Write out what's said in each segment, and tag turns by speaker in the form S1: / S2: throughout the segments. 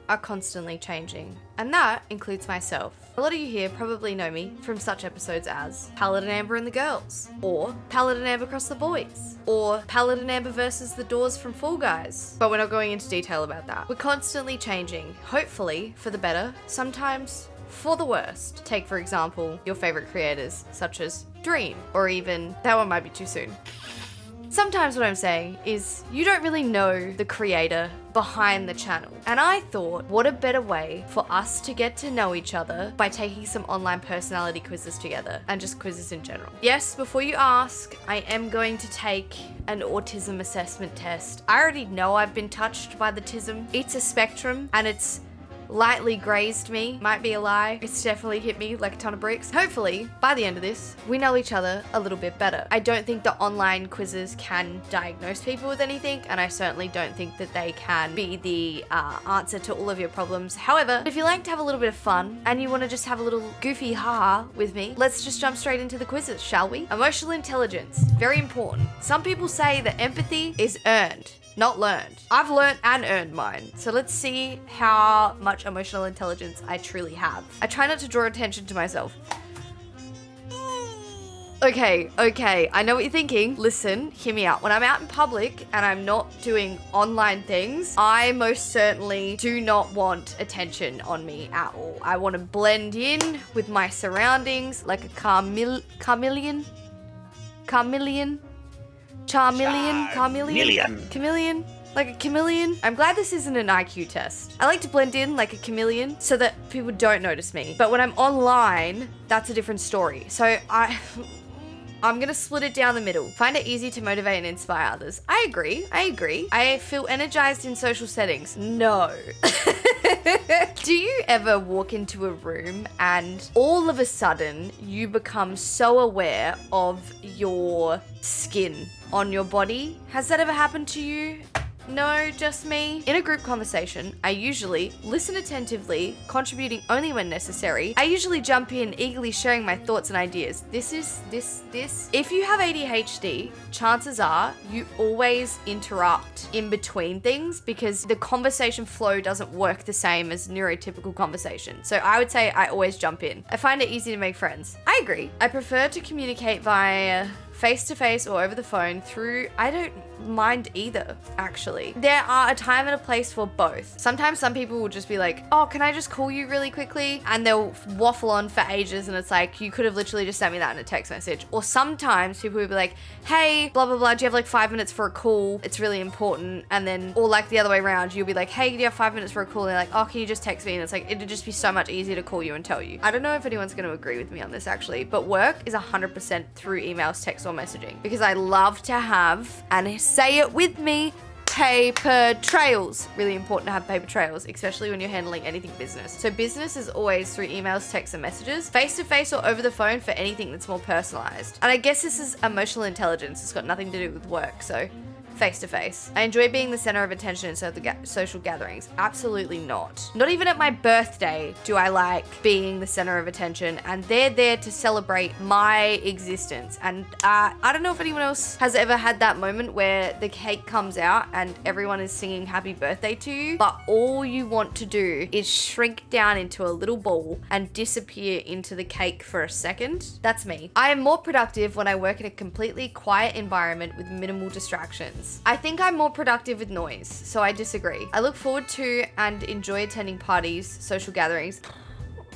S1: are constantly changing, and that includes myself. A lot of you here probably know me from such episodes as PaladinAmber and the girls, or PaladinAmber cross the boys, or PaladinAmber versus the doors from Fall Guys. But we're not going into detail about that. We're constantly changing, hopefully for the better, sometimes for the worst. Take, for example, your favorite creators, such as Dream, or even, that one might be too soon. Sometimes what I'm saying is you don't really know the creator behind the channel. And I thought, what a better way for us to get to know each other by taking some online personality quizzes together, and just quizzes in general. Yes, before you ask, I am going to take an autism assessment test. I already know I've been touched by the tism. It's a spectrum, and it's lightly grazed me. Might be a lie. It's definitely hit me like a ton of bricks. Hopefully, by the end of this, we know each other a little bit better. I don't think the online quizzes can diagnose people with anything, and I certainly don't think that they can be the answer to all of your problems. However, if you like to have a little bit of fun and you want to just have a little goofy haha with me, let's just jump straight into the quizzes, shall we? Emotional intelligence, very important. Some people say that empathy is earned, not learned. I've learned and earned mine. So let's see how much emotional intelligence I truly have. I try not to draw attention to myself. Okay, I know what you're thinking. Listen, hear me out. When I'm out in public and I'm not doing online things, I most certainly do not want attention on me at all. I want to blend in with my surroundings like a chameleon. Like a chameleon. I'm glad this isn't an IQ test. I like to blend in like a chameleon so that people don't notice me. But when I'm online, that's a different story. So I'm gonna split it down the middle. Find it easy to motivate and inspire others. I agree. I feel energized in social settings. No. Do you ever walk into a room and all of a sudden you become so aware of your skin on your body? Has that ever happened to you? No, just me. In a group conversation, I usually listen attentively, contributing only when necessary. I usually jump in, eagerly sharing my thoughts and ideas. This. If you have ADHD, chances are you always interrupt in between things because the conversation flow doesn't work the same as neurotypical conversation. So I would say I always jump in. I find it easy to make friends. I agree. I prefer to communicate via face-to-face or over the phone through, I don't mind either, actually. There are a time and a place for both. Sometimes some people will just be like, oh, can I just call you really quickly? And they'll waffle on for ages and it's like, you could have literally just sent me that in a text message. Or sometimes people will be like, hey, blah, blah, blah, do you have like 5 minutes for a call? It's really important. And then, or like the other way around, you'll be like, hey, do you have 5 minutes for a call? And they're like, oh, can you just text me? And it's like, it'd just be so much easier to call you and tell you. I don't know if anyone's going to agree with me on this actually, but work is 100% through emails, text, or messaging because I love to have, and say it with me, paper trails. Really important to have paper trails, especially when you're handling anything business. So business is always through emails, texts, and messages, face-to-face or over the phone for anything that's more personalized. And I guess this is emotional intelligence. It's got nothing to do with work, so face-to-face. I enjoy being the center of attention in social gatherings. Absolutely not. Not even at my birthday do I like being the center of attention, and they're there to celebrate my existence. And I don't know if anyone else has ever had that moment where the cake comes out and everyone is singing happy birthday to you, but all you want to do is shrink down into a little ball and disappear into the cake for a second. That's me. I am more productive when I work in a completely quiet environment with minimal distractions. I think I'm more productive with noise, so I disagree. I look forward to and enjoy attending parties, social gatherings.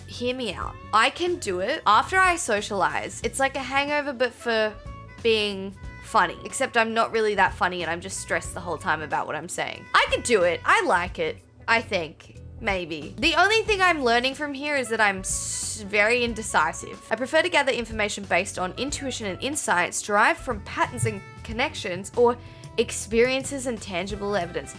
S1: Hear me out. I can do it after I socialize. It's like a hangover, but for being funny, except I'm not really that funny and I'm just stressed the whole time about what I'm saying. I could do it. I like it, I think. Maybe. The only thing I'm learning from here is that I'm very indecisive. I prefer to gather information based on intuition and insights derived from patterns and connections or experiences and tangible evidence.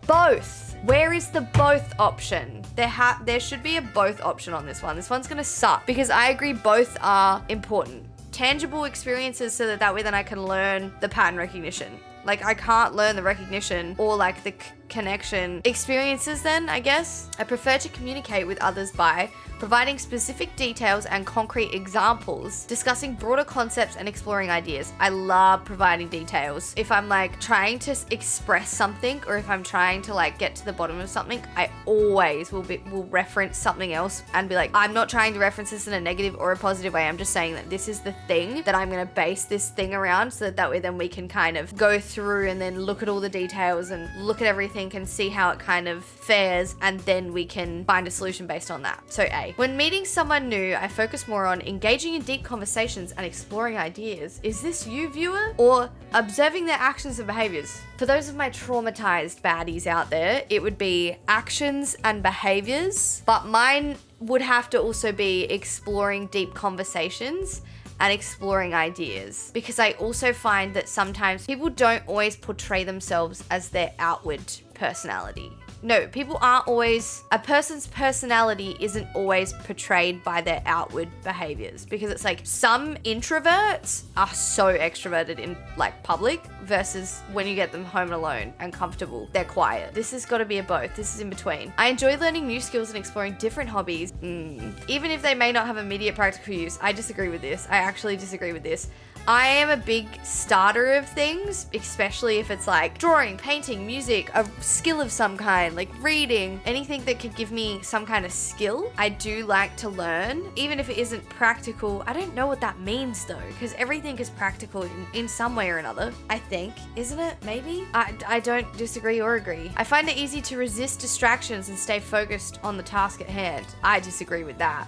S1: Both. Where is the both option? There should be a both option on this one. This one's gonna suck because I agree both are important. Tangible experiences so that way then I can learn the pattern recognition. Like I can't learn the recognition or like the connection experiences then, I guess. I prefer to communicate with others by providing specific details and concrete examples, discussing broader concepts and exploring ideas. I love providing details. If I'm like trying to express something, or if I'm trying to like get to the bottom of something, I always will reference something else and be like, I'm not trying to reference this in a negative or a positive way. I'm just saying that this is the thing that I'm going to base this thing around, so that way then we can kind of go through and then look at all the details and look at everything and see how it kind of fares, and then we can find a solution based on that. So A. When meeting someone new, I focus more on engaging in deep conversations and exploring ideas. Is this you, viewer? Or observing their actions and behaviors? For those of my traumatized baddies out there, it would be actions and behaviors, but mine would have to also be exploring deep conversations and exploring ideas, because I also find that sometimes people don't always portray themselves as their outward personality. No, people aren't always, a person's personality isn't always portrayed by their outward behaviors, because it's like some introverts are so extroverted in like public versus when you get them home alone and comfortable, they're quiet. This has got to be a both. This is in between. I enjoy learning new skills and exploring different hobbies, even if they may not have immediate practical use. I disagree with this. I actually disagree with this. I am a big starter of things, especially if it's like drawing, painting, music, a skill of some kind, like reading, anything that could give me some kind of skill. I do like to learn, even if it isn't practical. I don't know what that means though, because everything is practical in some way or another, I think, isn't it? Maybe? I don't disagree or agree. I find it easy to resist distractions and stay focused on the task at hand. I disagree with that.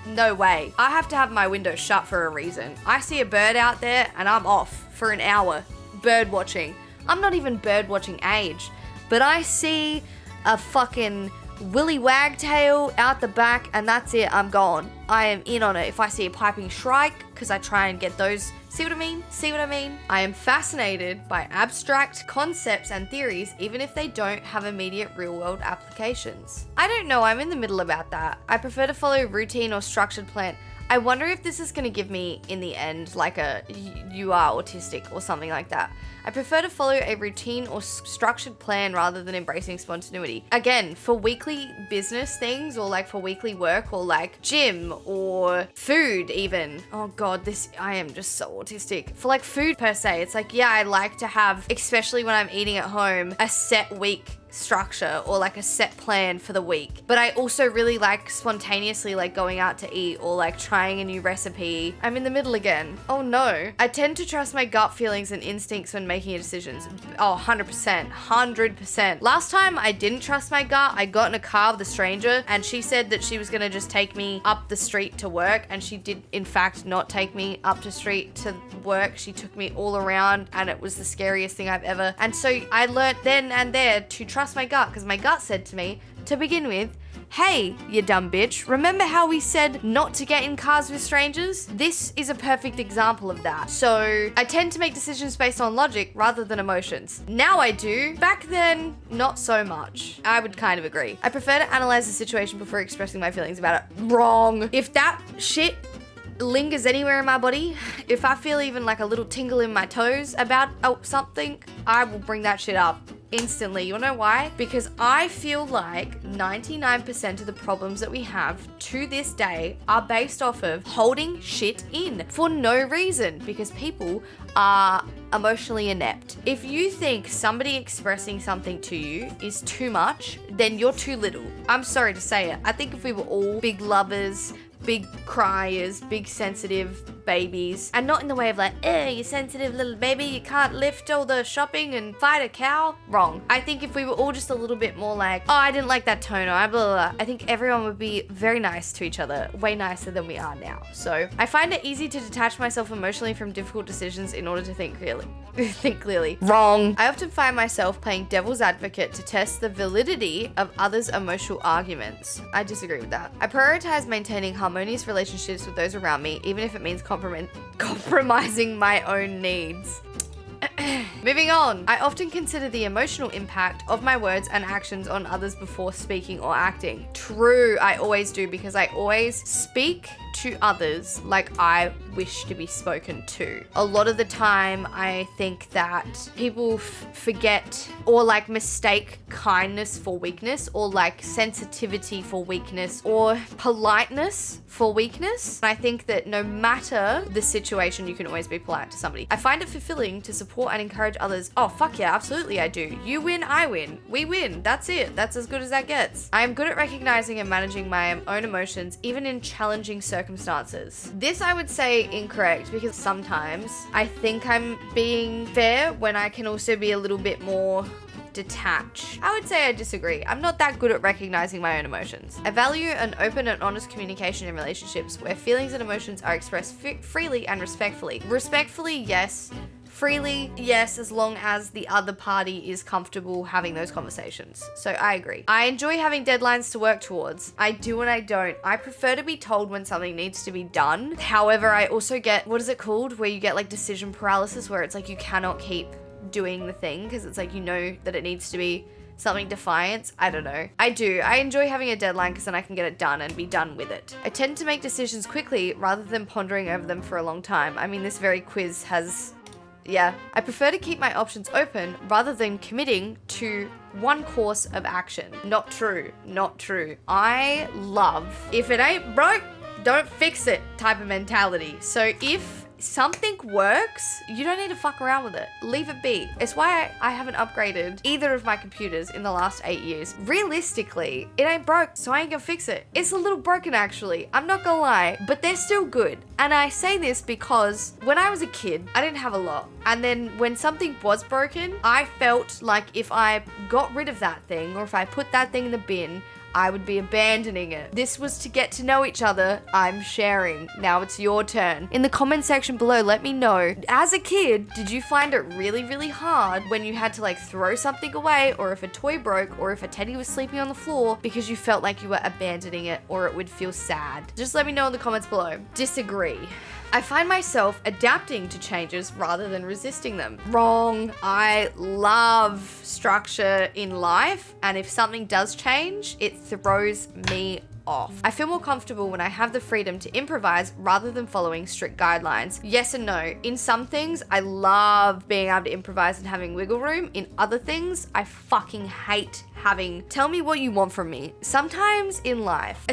S1: No way. I have to have my window shut for a reason. I see a bird out there and I'm off for an hour bird watching. I'm not even bird watching age, but I see a fucking willy wagtail out the back and that's it. I'm gone. I am in on it. If I see a piping shrike, because I try and get those. See what I mean? See what I mean? I am fascinated by abstract concepts and theories, even if they don't have immediate real-world applications. I don't know. I'm in the middle about that. I prefer to follow routine or structured plan. I wonder if this is going to give me, in the end, like a you are autistic or something like that. I prefer to follow a routine or structured plan rather than embracing spontaneity. Again, for weekly business things, or like for weekly work, or like gym or food even. Oh God, I am just so autistic. For like food per se, it's like, yeah, I like to have, especially when I'm eating at home, a set week structure or like a set plan for the week. But I also really like spontaneously like going out to eat or like trying a new recipe. I'm in the middle again. Oh no. I tend to trust my gut feelings and instincts when making decisions. Oh, 100%. 100%. Last time I didn't trust my gut, I got in a car with a stranger and she said that she was gonna just take me up the street to work, and she did in fact not take me up the street to work. She took me all around and it was the scariest thing I've ever. And so I learned then and there to trust my gut, because my gut said to me, to begin with, hey, you dumb bitch, remember how we said not to get in cars with strangers? This is a perfect example of that. So I tend to make decisions based on logic rather than emotions. Now I do. Back then, not so much. I would kind of agree. I prefer to analyze the situation before expressing my feelings about it. Wrong. If that shit lingers anywhere in my body, if I feel even like a little tingle in my toes about something, I will bring that shit up instantly. You know why? Because I feel like 99% of the problems that we have to this day are based off of holding shit in for no reason, because people are emotionally inept. If you think somebody expressing something to you is too much, then you're too little. I'm sorry to say it. I think if we were all big lovers, big criers, big sensitive babies, and not in the way of like, you sensitive little baby, you can't lift all the shopping and fight a cow. Wrong. I think if we were all just a little bit more like, oh, I didn't like that tone, or blah, blah, blah, I think everyone would be very nice to each other, way nicer than we are now. So I find it easy to detach myself emotionally from difficult decisions in order to think clearly. Wrong. I often find myself playing devil's advocate to test the validity of others' emotional arguments. I disagree with that. I prioritize maintaining harmonious relationships with those around me, even if it means compromising my own needs. Moving on. I often consider the emotional impact of my words and actions on others before speaking or acting. True, I always do, because I always speak to others like I wish to be spoken to. A lot of the time, I think that people forget or like mistake kindness for weakness, or like sensitivity for weakness, or politeness for weakness. And I think that no matter the situation, you can always be polite to somebody. I find it fulfilling to support and encourage others. Oh, fuck yeah, absolutely I do. You win, I win. We win. That's it. That's as good as that gets. I am good at recognizing and managing my own emotions, even in challenging circumstances. This I would say incorrect, because sometimes I think I'm being fair when I can also be a little bit more detached. I would say I disagree. I'm not that good at recognizing my own emotions. I value an open and honest communication in relationships where feelings and emotions are expressed freely and respectfully. Respectfully, yes. Freely, yes, as long as the other party is comfortable having those conversations. So I agree. I enjoy having deadlines to work towards. I do and I don't. I prefer to be told when something needs to be done. However, I also get, what is it called? Where you get like decision paralysis, where it's like you cannot keep doing the thing because it's like you know that it needs to be something defiant. I don't know. I do. I enjoy having a deadline because then I can get it done and be done with it. I tend to make decisions quickly rather than pondering over them for a long time. I mean, this very quiz has... Yeah. I prefer to keep my options open rather than committing to one course of action. Not true. Not true. I love, if it ain't broke, don't fix it type of mentality. So if something works, you don't need to fuck around with it. Leave it be. It's why I haven't upgraded either of my computers in the last 8 years. Realistically, it ain't broke, so I ain't gonna fix it. It's a little broken actually, I'm not gonna lie, but they're still good. And I say this because when I was a kid, I didn't have a lot. And then when something was broken, I felt like if I got rid of that thing, or if I put that thing in the bin, I would be abandoning it. This was to get to know each other. I'm sharing. Now it's your turn. In the comment section below, let me know. As a kid, did you find it really, really hard when you had to like throw something away, or if a toy broke, or if a teddy was sleeping on the floor because you felt like you were abandoning it, or it would feel sad? Just let me know in the comments below. Disagree. I find myself adapting to changes rather than resisting them. Wrong. I love structure in life, and if something does change, it throws me off. I feel more comfortable when I have the freedom to improvise rather than following strict guidelines. Yes and no. In some things, I love being able to improvise and having wiggle room. In other things, I fucking hate having, tell me what you want from me. Sometimes in life,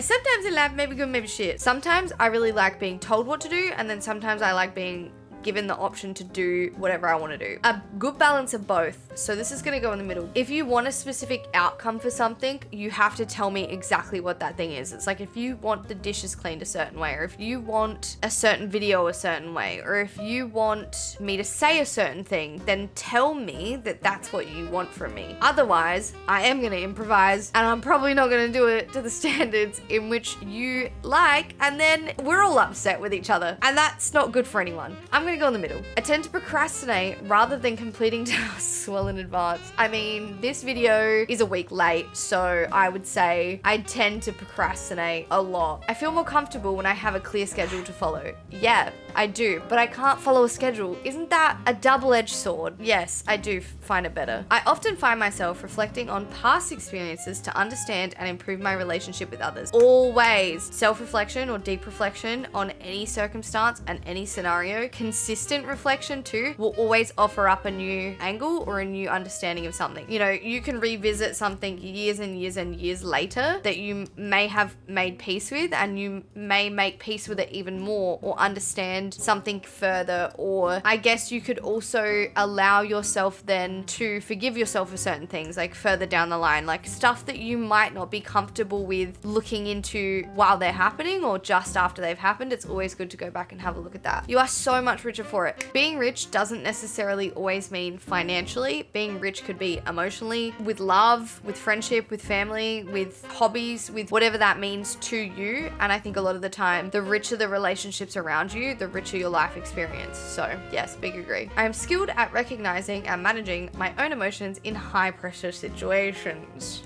S1: maybe good, maybe shit. Sometimes I really like being told what to do, and then sometimes I like being given the option to do whatever I want to do. A good balance of both. So this is going to go in the middle. If you want a specific outcome for something, you have to tell me exactly what that thing is. It's like if you want the dishes cleaned a certain way, or if you want a certain video a certain way, or if you want me to say a certain thing, then tell me that that's what you want from me. Otherwise, I am going to improvise, and I'm probably not going to do it to the standards in which you like, and then we're all upset with each other, and that's not good for anyone. I'm going to go in the middle. I tend to procrastinate rather than completing tasks well in advance. I mean, this video is a week late, so I would say I tend to procrastinate a lot. I feel more comfortable when I have a clear schedule to follow. Yeah, I do, but I can't follow a schedule. Isn't that a double-edged sword? Yes, I do find it better. I often find myself reflecting on past experiences to understand and improve my relationship with others. Always. Self-reflection or deep reflection on any circumstance and any scenario. Consistent reflection too will always offer up a new angle or a new understanding of something. You know, you can revisit something years and years and years later that you may have made peace with, and you may make peace with it even more, or understand something further. Or I guess you could also allow yourself then to forgive yourself for certain things, like further down the line, like stuff that you might not be comfortable with looking into while they're happening or just after they've happened. It's always good to go back and have a look at that. You are so much richer for it. Being rich doesn't necessarily always mean financially. Being rich could be emotionally, with love, with friendship, with family, with hobbies, with whatever that means to you. And I think a lot of the time, the richer the relationships around you, the richer your life experience. So yes, big agree. I am skilled at recognizing and managing my own emotions in high pressure situations.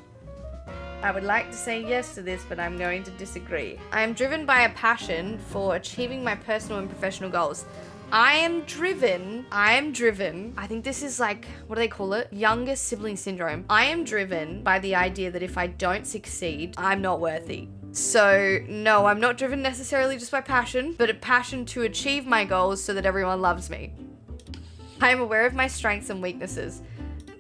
S1: I would like to say yes to this, but I'm going to disagree. I am driven by a passion for achieving my personal and professional goals. I am driven. I think this is like, what do they call it? Youngest sibling syndrome. I am driven by the idea that if I don't succeed, I'm not worthy. So no, I'm not driven necessarily just by passion, but a passion to achieve my goals so that everyone loves me. I am aware of my strengths and weaknesses.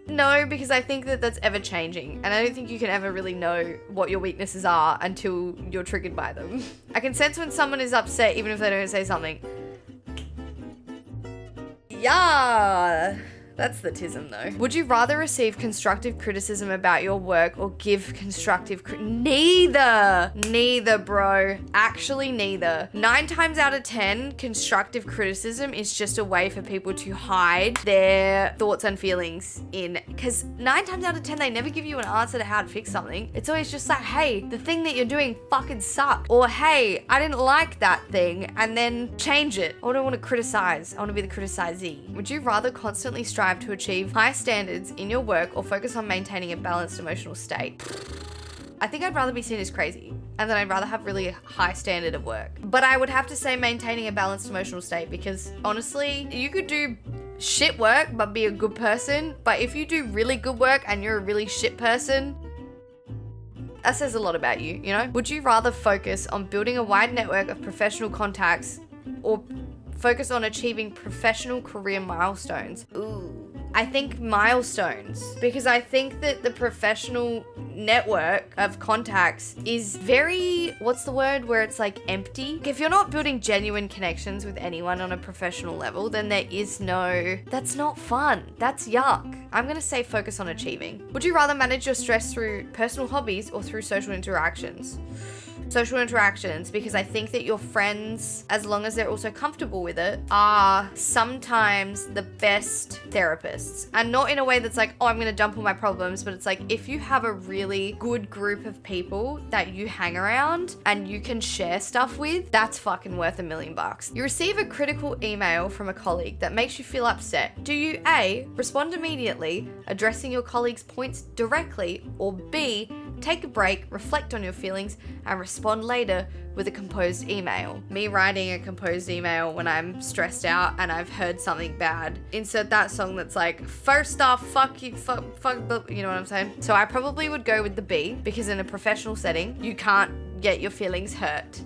S1: No, because I think that that's ever changing, and I don't think you can ever really know what your weaknesses are until you're triggered by them. I can sense when someone is upset even if they don't say something. Yeah. That's the tism though. Would you rather receive constructive criticism about your work or give constructive Neither, bro. Actually, neither. 9 times out of 10, constructive criticism is just a way for people to hide their thoughts and feelings in. Because 9 times out of 10, they never give you an answer to how to fix something. It's always just like, hey, the thing that you're doing fucking sucked. Or hey, I didn't like that thing, and then change it. I don't want to criticize. I want to be the criticizee. Would you rather constantly strive to achieve high standards in your work or focus on maintaining a balanced emotional state? I think I'd rather be seen as crazy, and then I'd rather have really high standard at work. But I would have to say maintaining a balanced emotional state, because honestly, you could do shit work but be a good person, but if you do really good work and you're a really shit person, that says a lot about you, you know? Would you rather focus on building a wide network of professional contacts or focus on achieving professional career milestones? Ooh. I think milestones, because I think that the professional network of contacts is very, what's the word, where it's like empty. If you're not building genuine connections with anyone on a professional level, then there is no, that's not fun. That's yuck. I'm gonna say focus on achieving. Would you rather manage your stress through personal hobbies or through social interactions? Social interactions, because I think that your friends, as long as they're also comfortable with it, are sometimes the best therapists. And not in a way that's like, oh, I'm gonna dump all my problems, but it's like, if you have a really good group of people that you hang around and you can share stuff with, that's fucking worth $1 million. You receive a critical email from a colleague that makes you feel upset. Do you A, respond immediately, addressing your colleague's points directly, or B, take a break, reflect on your feelings, and respond later with a composed email? Me writing a composed email when I'm stressed out and I've heard something bad. Insert that song that's like, first off, fuck you, fuck, you know what I'm saying? So I probably would go with the B, because in a professional setting, you can't get your feelings hurt.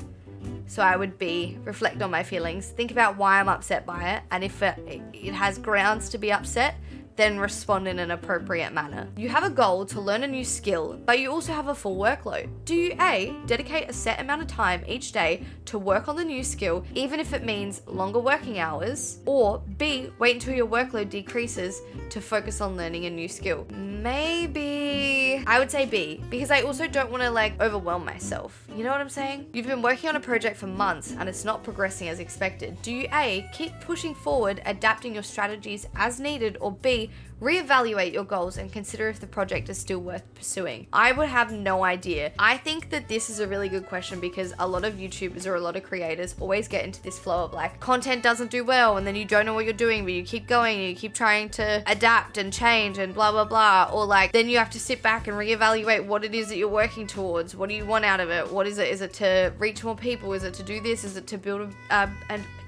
S1: So I would B, reflect on my feelings, think about why I'm upset by it, and if it has grounds to be upset, then respond in an appropriate manner. You have a goal to learn a new skill, but you also have a full workload. Do you A, dedicate a set amount of time each day to work on the new skill, even if it means longer working hours? Or B, wait until your workload decreases to focus on learning a new skill? Maybe, I would say B, because I also don't want to like overwhelm myself. You know what I'm saying? You've been working on a project for months and it's not progressing as expected. Do you A, keep pushing forward, adapting your strategies as needed, or B, reevaluate your goals and consider if the project is still worth pursuing? I would have no idea. I think that this is a really good question, because a lot of YouTubers or a lot of creators always get into this flow of like, content doesn't do well and then you don't know what you're doing, but you keep going and you keep trying to adapt and change and blah, blah, blah. Or like, then you have to sit back and reevaluate what it is that you're working towards. What do you want out of it? What is it? Is it to reach more people? Is it to do this? Is it to build a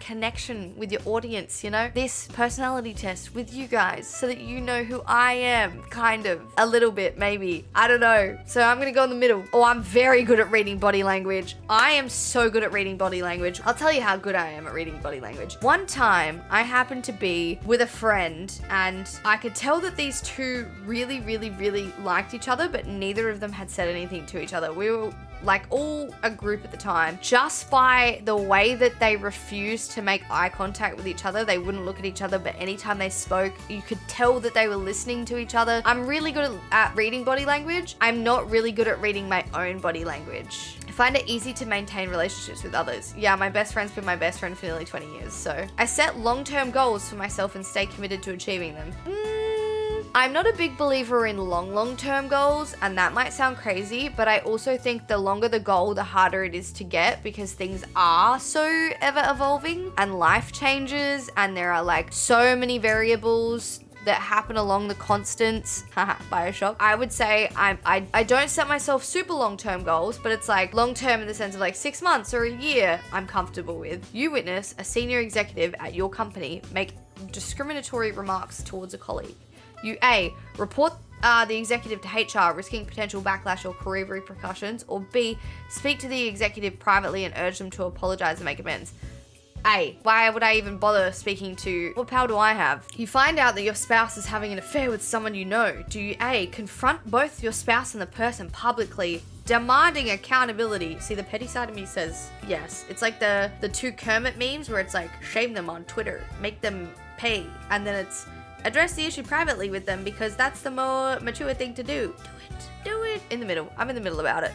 S1: connection with your audience, you know? This personality test with you guys so that you know who I am, kind of, a little bit, maybe. I don't know. So I'm gonna go in the middle. Oh, I'm very good at reading body language. I am so good at reading body language. I'll tell you how good I am at reading body language. One time, I happened to be with a friend and I could tell that these two really, really, really liked each other, but neither of them had said anything to each other. We were like all a group at the time, just by the way that they refused to make eye contact with each other. They wouldn't look at each other, but anytime they spoke, you could tell that they were listening to each other. I'm really good at reading body language. I'm not really good at reading my own body language. I find it easy to maintain relationships with others. Yeah, my best friend's been my best friend for nearly 20 years, so I set long-term goals for myself and stay committed to achieving them. I'm not a big believer in long-term goals, and that might sound crazy, but I also think the longer the goal, the harder it is to get, because things are so ever evolving and life changes and there are like so many variables that happen along the constants. Haha, Bioshock. I would say I don't set myself super long-term goals, but it's like long-term in the sense of like 6 months or a year I'm comfortable with. You witness a senior executive at your company make discriminatory remarks towards a colleague. You A, report the executive to HR, risking potential backlash or career repercussions, or B, speak to the executive privately and urge them to apologize and make amends. A, why would I even bother speaking to, what power do I have? You find out that your spouse is having an affair with someone you know. Do you A, confront both your spouse and the person publicly, demanding accountability? See, the petty side of me says yes. It's like the two Kermit memes where it's like, shame them on Twitter, make them pay, and then it's address the issue privately with them because that's the more mature thing to do. Do it. In the middle. I'm in the middle about it.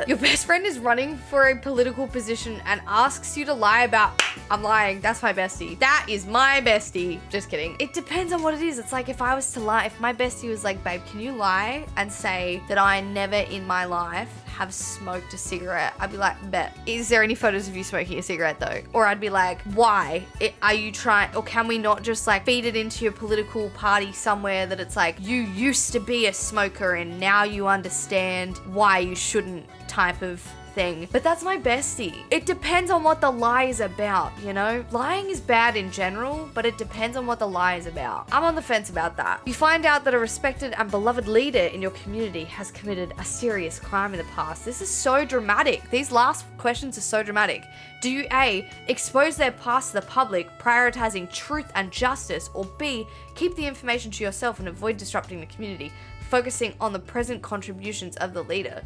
S1: Your best friend is running for a political position and asks you to lie about, I'm lying, that's my bestie. That is my bestie. Just kidding. It depends on what it is. It's like if I was to lie, if my bestie was like, babe, can you lie and say that I never in my life have smoked a cigarette, I'd be like, bet. Is there any photos of you smoking a cigarette though? Or I'd be like, why? Are you trying, or can we not just like feed it into your political party somewhere that it's like, you used to be a smoker and now you understand why you shouldn't type of thing. But that's my bestie. It depends on what the lie is about, you know? Lying is bad in general, but it depends on what the lie is about. I'm on the fence about that. You find out that a respected and beloved leader in your community has committed a serious crime in the past. This is so dramatic. These last questions are so dramatic. Do you A, expose their past to the public, prioritizing truth and justice, or B, keep the information to yourself and avoid disrupting the community, focusing on the present contributions of the leader?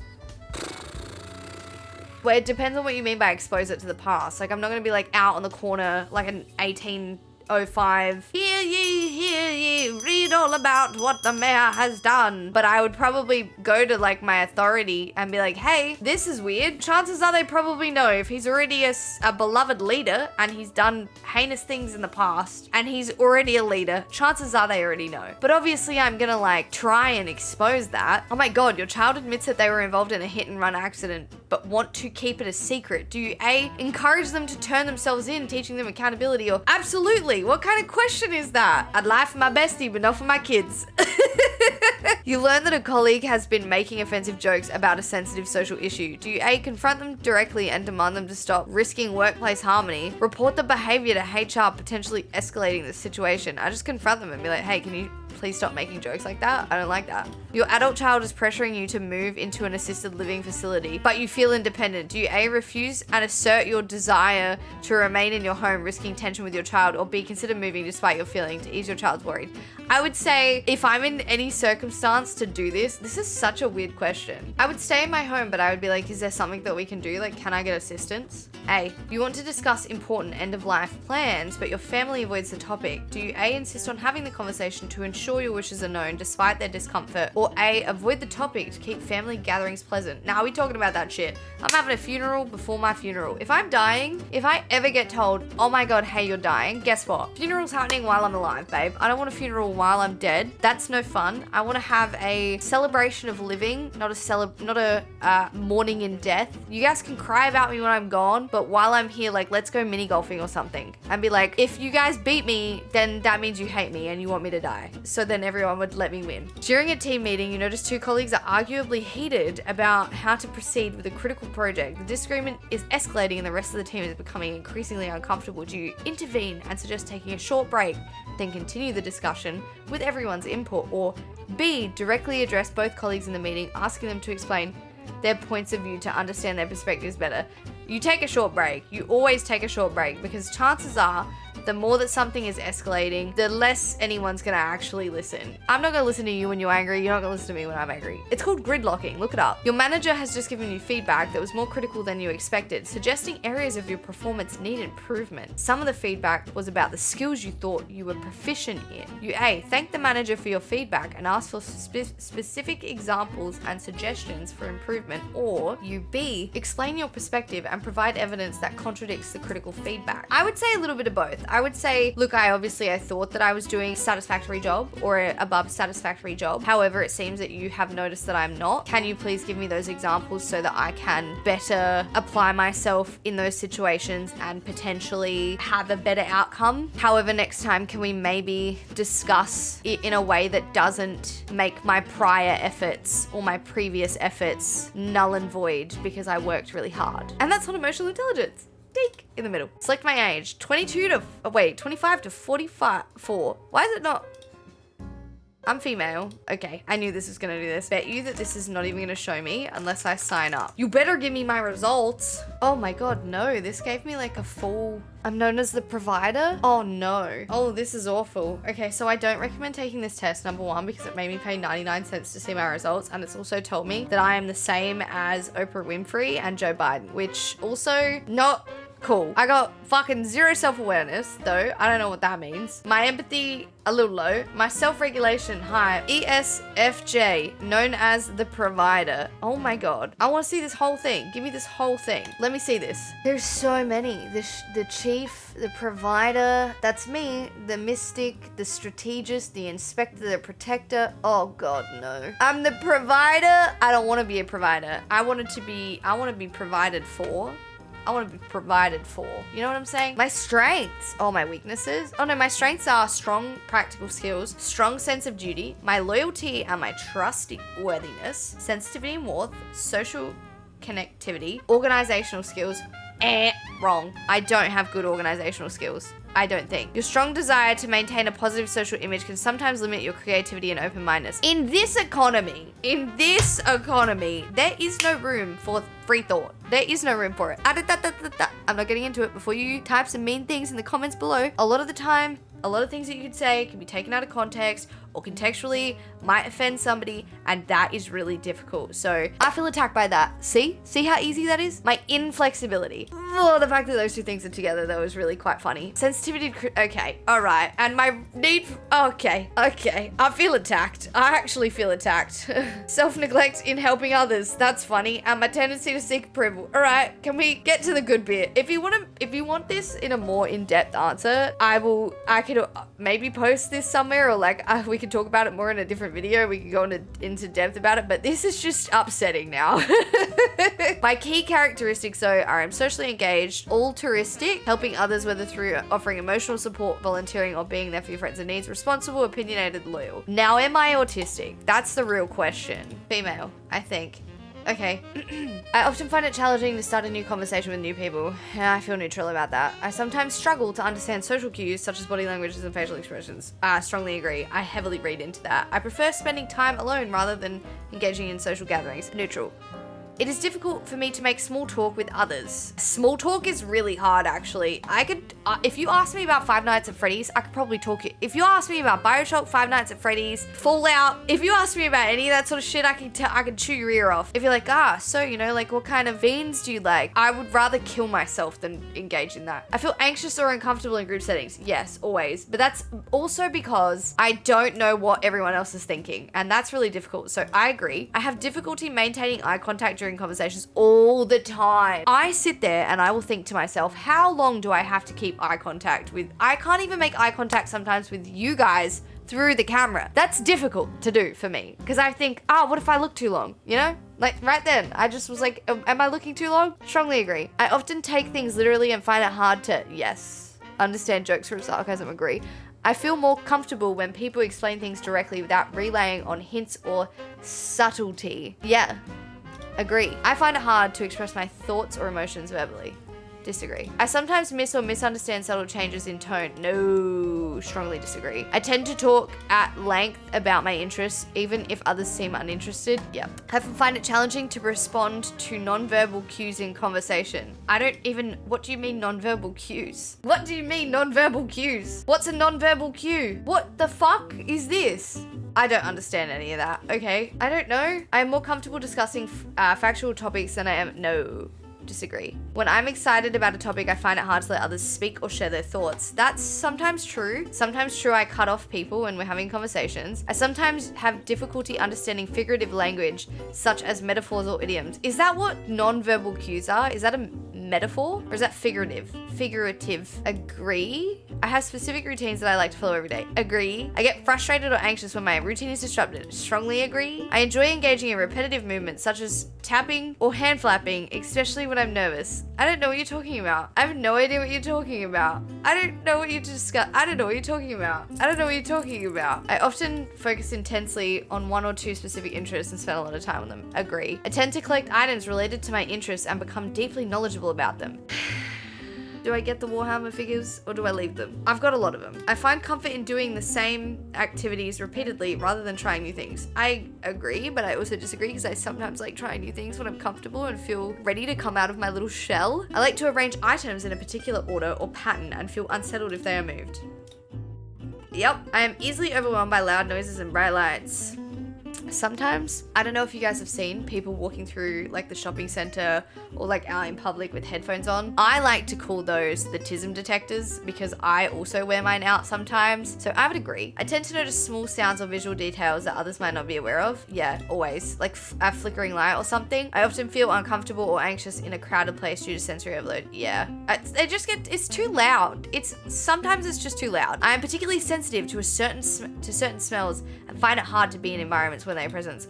S1: Well, it depends on what you mean by expose it to the past. Like, I'm not going to be like out on the corner like an 1805, hear ye, read all about what the mayor has done. But I would probably go to like my authority and be like, hey, this is weird. Chances are they probably know if he's already a beloved leader and he's done heinous things in the past and he's already a leader, chances are they already know. But obviously I'm gonna like try and expose that. Oh my God, your child admits that they were involved in a hit and run accident but want to keep it a secret. Do you A, encourage them to turn themselves in, teaching them accountability, or absolutely? What kind of question is that? I'd lie for my bestie, but not for my kids. You learn that a colleague has been making offensive jokes about a sensitive social issue. Do you A, confront them directly and demand them to stop, risking workplace harmony? Report the behavior to HR, potentially escalating the situation. I just confront them and be like, hey, can you please stop making jokes like that? I don't like that. Your adult child is pressuring you to move into an assisted living facility, but you feel independent. Do you A, refuse and assert your desire to remain in your home, risking tension with your child, or B, consider moving despite your feeling to ease your child's worried? I would say if I'm in any circumstance to do this is such a weird question. I would stay in my home, but I would be like, is there something that we can do? Like, can I get assistance? A, you want to discuss important end-of-life plans, but your family avoids the topic. Do you A, insist on having the conversation to ensure your wishes are known despite their discomfort, or A, avoid the topic to keep family gatherings pleasant? Now, we talking about that shit. I'm having a funeral before my funeral. If I'm dying, if I ever get told, oh my God, hey, you're dying, guess what? Funeral's happening while I'm alive, babe. I don't want a funeral while I'm dead. That's no fun. I want to have a celebration of living, not a mourning in death. You guys can cry about me when I'm gone, but while I'm here, like, let's go mini golfing or something and be like, if you guys beat me, then that means you hate me and you want me to die. So then everyone would let me win. During a team meeting, you notice two colleagues are arguably heated about how to proceed with a critical project. The disagreement is escalating and the rest of the team is becoming increasingly uncomfortable. Do you intervene and suggest taking a short break, then continue the discussion with everyone's input, or B, directly address both colleagues in the meeting, asking them to explain their points of view to understand their perspectives better? You take a short break. You always take a short break, because chances are the more that something is escalating, the less anyone's gonna actually listen. I'm not gonna listen to you when you're angry. You're not gonna listen to me when I'm angry. It's called gridlocking. Look it up. Your manager has just given you feedback that was more critical than you expected, suggesting areas of your performance need improvement. Some of the feedback was about the skills you thought you were proficient in. You A, thank the manager for your feedback and ask for specific examples and suggestions for improvement, or you B, explain your perspective and provide evidence that contradicts the critical feedback. I would say a little bit of both. I would say, look, I thought that I was doing a satisfactory job or above satisfactory job. However, it seems that you have noticed that I'm not. Can you please give me those examples so that I can better apply myself in those situations and potentially have a better outcome? However, next time, can we maybe discuss it in a way that doesn't make my prior efforts or my previous efforts null and void because I worked really hard? And that's not emotional intelligence. In the middle. Select my age. 25 to 44. Why is it not? I'm female. Okay, I knew this was gonna do this. Bet you that this is not even gonna show me unless I sign up. You better give me my results. Oh my God, no, this gave me like a full... I'm known as the provider? Oh no. Oh, this is awful. Okay, so I don't recommend taking this test, number one, because it made me pay 99 cents to see my results. And it's also told me that I am the same as Oprah Winfrey and Joe Biden, which also not cool. I got fucking zero self-awareness though. I don't know what that means. My empathy, a little low. My self-regulation, high. ESFJ, known as the provider. Oh my God. I want to see this whole thing. Give me this whole thing. Let me see this. There's so many. The chief, the provider, that's me. The mystic, the strategist, the inspector, the protector. Oh God, no. I'm the provider. I don't want to be a provider. I want to be provided for. I want to be provided for. You know what I'm saying? My strengths. Oh, my weaknesses. Oh no, my strengths are strong practical skills, strong sense of duty, my loyalty and my trustworthiness, sensitivity and warmth, social connectivity, organizational skills. Wrong. I don't have good organizational skills. I don't think. Your strong desire to maintain a positive social image can sometimes limit your creativity and open-mindedness. In this economy, there is no room for free thought. There is no room for it. I'm not getting into it. Before you type some mean things in the comments below, a lot of the time, a lot of things that you could say can be taken out of context or contextually might offend somebody, and that is really difficult. So I feel attacked by that. See how easy that is? My inflexibility. Oh, the fact that those two things are together though is really quite funny. Sensitivity, okay, all right. And my need, okay. I feel attacked. I actually feel attacked. Self-neglect in helping others, that's funny. And my tendency to seek approval. All right, can we get to the good bit? If you want this in a more in-depth answer, I could maybe post this somewhere, or like we could talk about it more in a different video. We could go into depth about it, but this is just upsetting now. My key characteristics though are I'm socially engaged, altruistic, helping others whether through offering emotional support, volunteering, or being there for your friends in needs, responsible, opinionated, loyal. Now, am I autistic? That's the real question. Female, I think. Okay. I often find it challenging to start a new conversation with new people, and I feel neutral about that. I sometimes struggle to understand social cues such as body languages and facial expressions. I strongly agree. I heavily read into that. I prefer spending time alone rather than engaging in social gatherings. Neutral. It is difficult for me to make small talk with others. Small talk is really hard, actually. I could, if you ask me about Five Nights at Freddy's, I could probably talk it. If you ask me about Bioshock, Five Nights at Freddy's, Fallout, if you ask me about any of that sort of shit, I could chew your ear off. If you're like, so, you know, like what kind of beans do you like? I would rather kill myself than engage in that. I feel anxious or uncomfortable in group settings. Yes, always. But that's also because I don't know what everyone else is thinking. And that's really difficult. So I agree. I have difficulty maintaining eye contact during conversations all the time. I sit there and I will think to myself, how long do I have to keep eye contact with? I can't even make eye contact sometimes with you guys through the camera. That's difficult to do for me because I think, what if I look too long? You know? Like right then, I just was like, am I looking too long? Strongly agree. I often take things literally and find it hard to, understand jokes from sarcasm, agree. I feel more comfortable when people explain things directly without relaying on hints or subtlety. Yeah. Agree. I find it hard to express my thoughts or emotions verbally. Disagree. I sometimes miss or misunderstand subtle changes in tone. No, strongly disagree. I tend to talk at length about my interests, even if others seem uninterested. Yep. I find it challenging to respond to non-verbal cues in conversation. What do you mean non-verbal cues? What do you mean non-verbal cues? What's a non-verbal cue? What the fuck is this? I don't understand any of that, okay? I don't know. I'm more comfortable discussing factual topics than I am. No. Disagree. When I'm excited about a topic, I find it hard to let others speak or share their thoughts. That's sometimes true. Sometimes true, I cut off people when we're having conversations. I sometimes have difficulty understanding figurative language, such as metaphors or idioms. Is that what non-verbal cues are? Is that a metaphor? Or is that figurative? Figurative. Agree. I have specific routines that I like to follow every day. Agree. I get frustrated or anxious when my routine is disrupted. Strongly agree. I enjoy engaging in repetitive movements such as tapping or hand flapping, especially when I'm nervous. I don't know what you're talking about. I have no idea what you're talking about. I don't know what you discuss. I don't know what you're talking about. I don't know what you're talking about. I often focus intensely on one or two specific interests and spend a lot of time on them. Agree. I tend to collect items related to my interests and become deeply knowledgeable about them. Do I get the Warhammer figures or do I leave them? I've got a lot of them. I find comfort in doing the same activities repeatedly rather than trying new things. I agree, but I also disagree because I sometimes like trying new things when I'm comfortable and feel ready to come out of my little shell. I like to arrange items in a particular order or pattern and feel unsettled if they are moved. Yep, I am easily overwhelmed by loud noises and bright lights. Sometimes, I don't know if you guys have seen people walking through like the shopping center or like out in public with headphones on. I like to call those the tism detectors because I also wear mine out sometimes. So I would agree. I tend to notice small sounds or visual details that others might not be aware of. Yeah, always. Like a flickering light or something. I often feel uncomfortable or anxious in a crowded place due to sensory overload. Yeah, it's too loud. Sometimes it's just too loud. I am particularly sensitive to certain smells and find it hard to be in environments when they're present.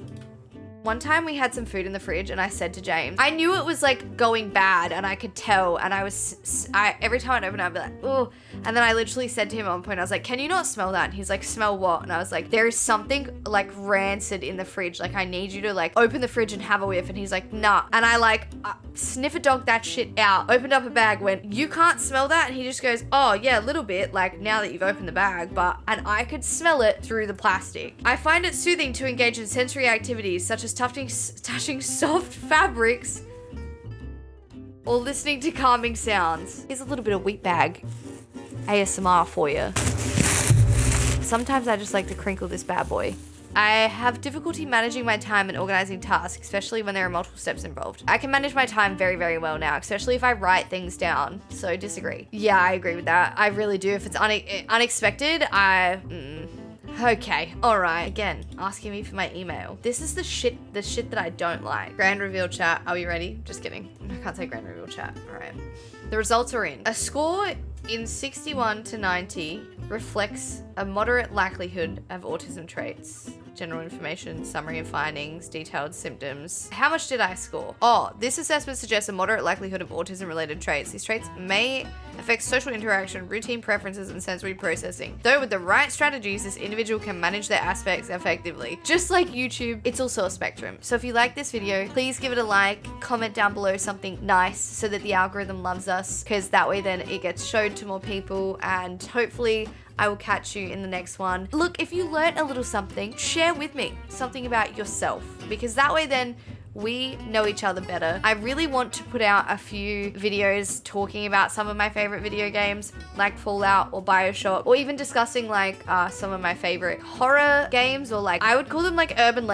S1: One time we had some food in the fridge and I said to James, I knew it was like going bad and I could tell, and every time I'd open it I'd be like, oh, and then I literally said to him at one point, I was like, can you not smell that? And he's like, smell what? And I was like, there is something like rancid in the fridge, like I need you to like open the fridge and have a whiff. And he's like, nah. And I like sniffer dogged that shit out, opened up a bag, went, you can't smell that? And he just goes, oh yeah, a little bit, like now that you've opened the bag, and I could smell it through the plastic. I find it soothing to engage in sensory activities such as touching soft fabrics or listening to calming sounds. Here's a little bit of wheat bag ASMR for you. Sometimes I just like to crinkle this bad boy. I have difficulty managing my time and organizing tasks, especially when there are multiple steps involved. I can manage my time very, very well now, especially if I write things down. So disagree. Yeah, I agree with that. I really do. If it's unexpected, okay, all right. Again, asking me for my email. This is the shit that I don't like. Grand reveal chat. Are we ready? Just kidding. I can't say grand reveal chat. All right. The results are in. A score in 61 to 90 reflects a moderate likelihood of autism traits. General information, summary of findings, detailed symptoms. How much did I score? Oh, this assessment suggests a moderate likelihood of autism-related traits. These traits may affect social interaction, routine preferences, and sensory processing. Though with the right strategies, this individual can manage their aspects effectively. Just like YouTube, it's also a spectrum. So if you like this video, please give it a like, comment down below something nice so that the algorithm loves us, because that way then it gets showed to more people, and hopefully I will catch you in the next one. Look, if you learned a little something, share with me something about yourself, because that way then we know each other better. I really want to put out a few videos talking about some of my favorite video games like Fallout or BioShock, or even discussing like some of my favorite horror games, or like I would call them like urban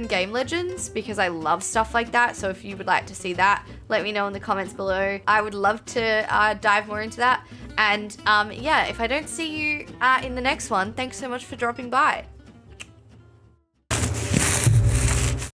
S1: game legends, because I love stuff like that. So if you would like to see that, let me know in the comments below. I would love to dive more into that. And yeah, if I don't see you in the next one, thanks so much for dropping by.